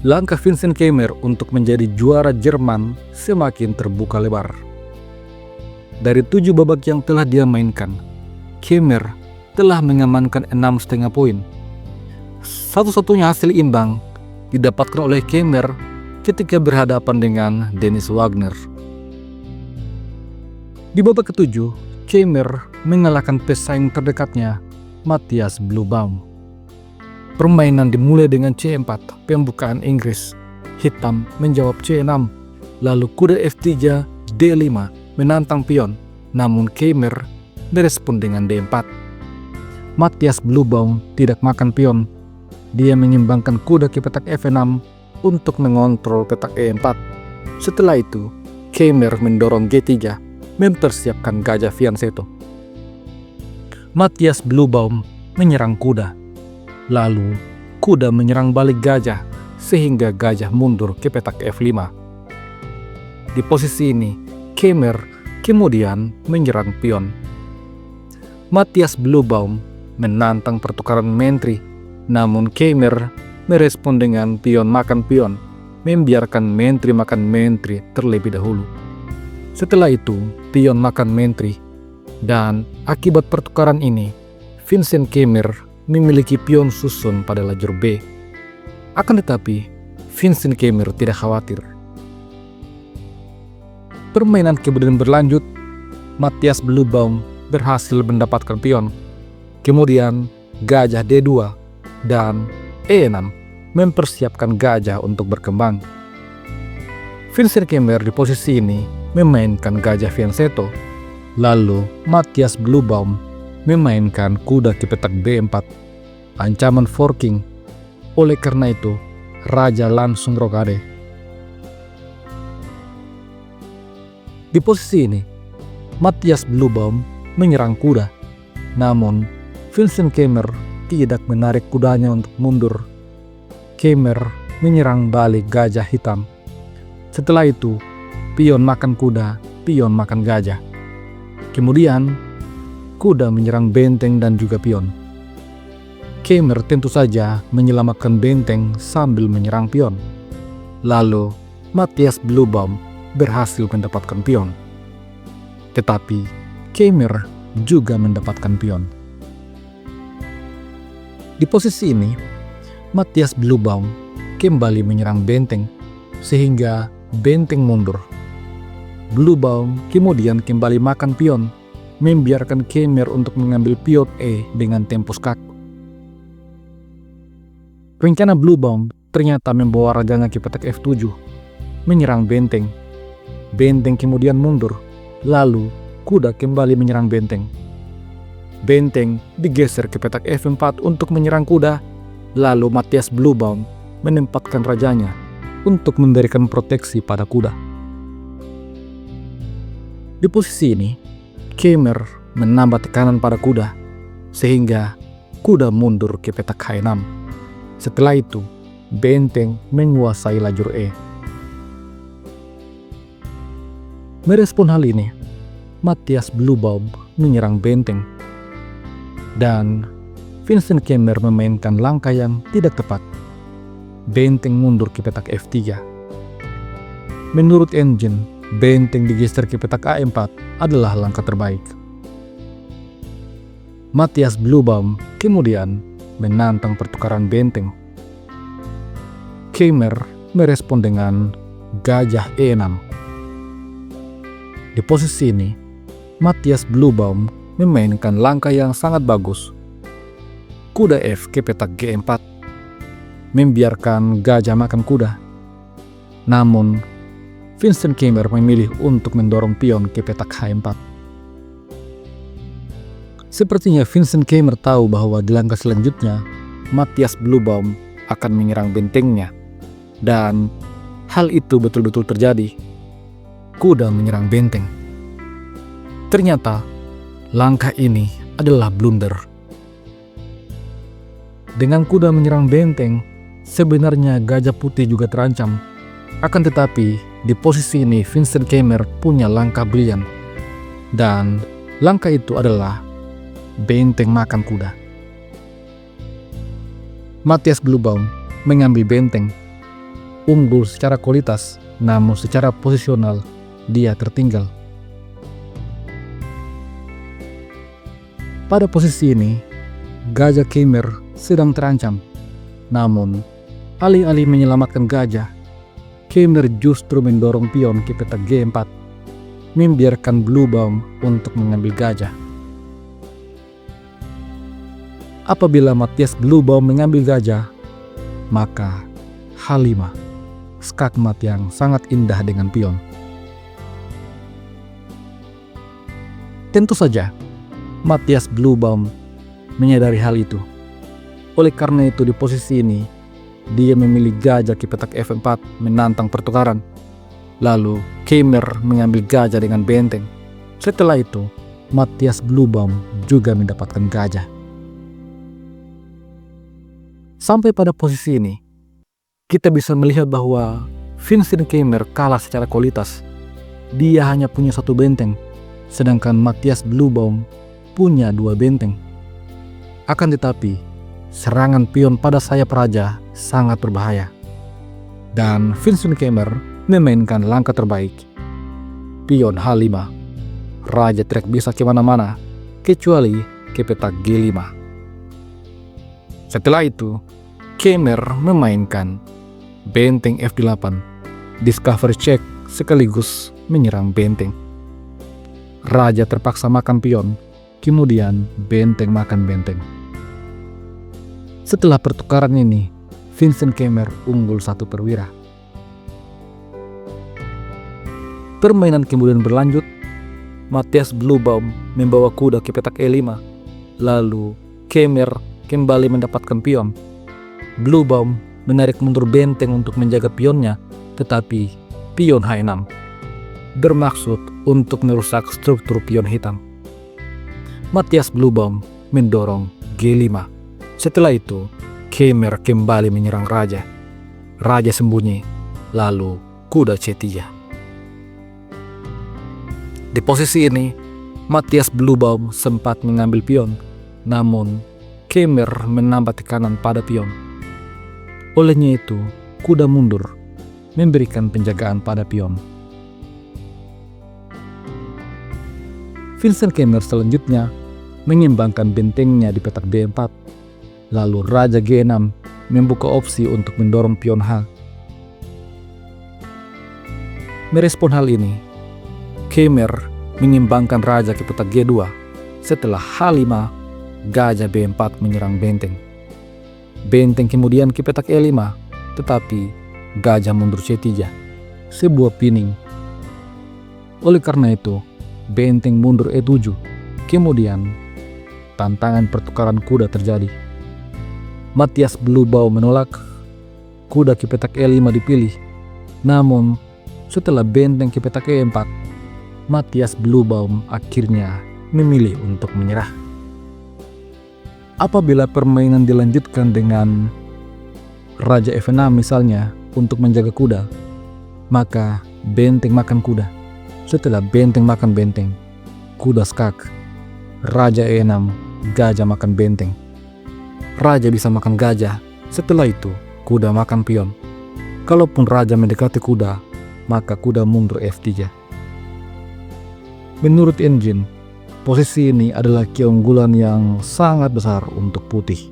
langkah Vincent Keimer untuk menjadi juara Jerman semakin terbuka lebar. Dari 7 babak yang telah dia mainkan, Keimer telah mengamankan 6,5 poin. Satu-satunya hasil imbang didapatkan oleh Keimer ketika berhadapan dengan Dennis Wagner. Di babak ke-7, Keimer mengalahkan pesaing terdekatnya, Matthias Bluebaum. Permainan dimulai dengan C4, pembukaan Inggris. Hitam menjawab C6, lalu kuda F3, D5 menantang pion, namun Keimer merespon dengan D4. Matthias Bluebaum tidak makan pion. Dia mengimbangkan kuda ke petak F6 untuk mengontrol petak E4. Setelah itu, Keimer mendorong G3, mempersiapkan gajah fianchetto. Matthias Bluebaum menyerang kuda. Lalu, kuda menyerang balik gajah sehingga gajah mundur ke petak F5. Di posisi ini, Keimer kemudian menyerang pion. Matthias Bluebaum menantang pertukaran menteri, namun Keimer merespon dengan pion makan pion, membiarkan menteri makan menteri terlebih dahulu. Setelah itu, pion makan menteri, dan akibat pertukaran ini, Vincent Keimer memiliki pion susun pada lajur B. Akan tetapi, Vincent Keimer tidak khawatir. Permainan kemudian berlanjut. Matthias Bluebaum berhasil mendapatkan pion. Kemudian, gajah D2 dan E6 mempersiapkan gajah untuk berkembang. Vincent Keimer di posisi ini memainkan gajah fianchetto. Lalu, Matthias Bluebaum memainkan kuda ke petak B4, ancaman forking. Oleh karena itu, raja langsung rokade. Di posisi ini, Matthias Bluebaum menyerang kuda, namun Vincent Keimer tidak menarik kudanya untuk mundur. Keimer menyerang balik gajah hitam. Setelah itu, pion makan kuda, pion makan gajah. Kemudian, kuda menyerang benteng dan juga pion. Keimer tentu saja menyelamatkan benteng sambil menyerang pion. Lalu, Matthias Bluebaum berhasil mendapatkan pion. Tetapi, Keimer juga mendapatkan pion. Di posisi ini, Matthias Bluebaum kembali menyerang benteng, sehingga benteng mundur. Bluebaum kemudian kembali makan pion, membiarkan Keimer untuk mengambil pion E dengan tempo skak. Rencana Bluebaum ternyata membawa rajanya ke petak F7, menyerang benteng. Benteng kemudian mundur, lalu kuda kembali menyerang benteng. Benteng digeser ke petak F4 untuk menyerang kuda, lalu Matthias Bluebaum menempatkan rajanya untuk memberikan proteksi pada kuda. Di posisi ini, Keimer menambah tekanan pada kuda, sehingga kuda mundur ke petak H6. Setelah itu, benteng menguasai lajur E. Merespon hal ini, Matthias Bluebaum menyerang benteng, dan Vincent Keimer memainkan langkah yang tidak tepat. Benteng mundur ke petak F3. Menurut engine, benteng digeser ke petak A4 adalah langkah terbaik. Matthias Bluebaum kemudian menantang pertukaran benteng. Keimer merespon dengan gajah E6. Di posisi ini, Matthias Bluebaum memainkan langkah yang sangat bagus. Kuda F ke petak G4, membiarkan gajah makan kuda. Namun, Vincent Keimer memilih untuk mendorong pion ke petak H4. Sepertinya Vincent Keimer tahu bahwa di langkah selanjutnya, Matthias Bluebaum akan menyerang bentengnya. Dan hal itu betul-betul terjadi. Kuda menyerang benteng. Ternyata, langkah ini adalah blunder. Dengan kuda menyerang benteng, sebenarnya gajah putih juga terancam. Akan tetapi, di posisi ini Vincent Keimer punya langkah brilian. Dan langkah itu adalah benteng makan kuda. Matthias Bluebaum mengambil benteng, unggul secara kualitas, namun secara posisional dia tertinggal. Pada posisi ini, gajah Khmer sedang terancam. Namun, alih-alih menyelamatkan gajah, Khmer justru mendorong pion ke petak G4, membiarkan Bluebaum untuk mengambil gajah. Apabila Matthias Bluebaum mengambil gajah, maka H5, skakmat yang sangat indah dengan pion. Tentu saja, Matthias Bluebaum menyadari hal itu. Oleh karena itu di posisi ini, dia memilih gajah ke petak F4 menantang pertukaran. Lalu Khmer mengambil gajah dengan benteng. Setelah itu, Matthias Bluebaum juga mendapatkan gajah. Sampai pada posisi ini, kita bisa melihat bahwa Vincent Khmer kalah secara kualitas. Dia hanya punya 1 benteng, sedangkan Matthias Bluebaum punya 2 benteng. Akan tetapi, serangan pion pada sayap raja sangat berbahaya. Dan Vincent Khmer memainkan langkah terbaik. Pion H5. Raja tidak bisa kemana-mana, kecuali ke petak G5. Setelah itu, Khmer memainkan benteng F8, discovery check sekaligus menyerang benteng. Raja terpaksa makan pion, kemudian benteng makan benteng. Setelah pertukaran ini, Vincent Khmer unggul 1 perwira. Permainan kemudian berlanjut. Matthias Bluebaum membawa kuda ke petak E5, lalu Khmer kembali mendapatkan pion. Bluebaum menarik mundur benteng untuk menjaga pionnya, tetapi pion H6 bermaksud untuk merusak struktur pion hitam. Matthias Bluebaum mendorong G5. Setelah itu, Khmer kembali menyerang raja. Raja sembunyi, lalu kuda C3. Di posisi ini, Matthias Bluebaum sempat mengambil pion, namun Khmer menambah tekanan pada pion. Olehnya itu, kuda mundur, memberikan penjagaan pada pion. Vincent Khmer selanjutnya mengimbangkan bentengnya di petak B4. Lalu Raja G6 membuka opsi untuk mendorong pion H. Merespon hal ini, Khmer mengimbangkan raja ke petak G2. Setelah H5, gajah B4 menyerang benteng. Benteng kemudian ke petak E5, tetapi gajah mundur C3, sebuah pining. Oleh karena itu, benteng mundur E7. Kemudian, tantangan pertukaran kuda terjadi. Matthias Bluebaum menolak, kuda ke petak E5 dipilih. Namun, setelah benteng ke petak E4, Matthias Bluebaum akhirnya memilih untuk menyerah. Apabila permainan dilanjutkan dengan Raja F6 misalnya untuk menjaga kuda, maka benteng makan kuda. Setelah benteng makan benteng, kuda skak. Raja E6, gajah makan benteng. Raja bisa makan gajah, setelah itu kuda makan pion. Kalaupun raja mendekati kuda, maka kuda mundur F3. Menurut engine, posisi ini adalah keunggulan yang sangat besar untuk putih.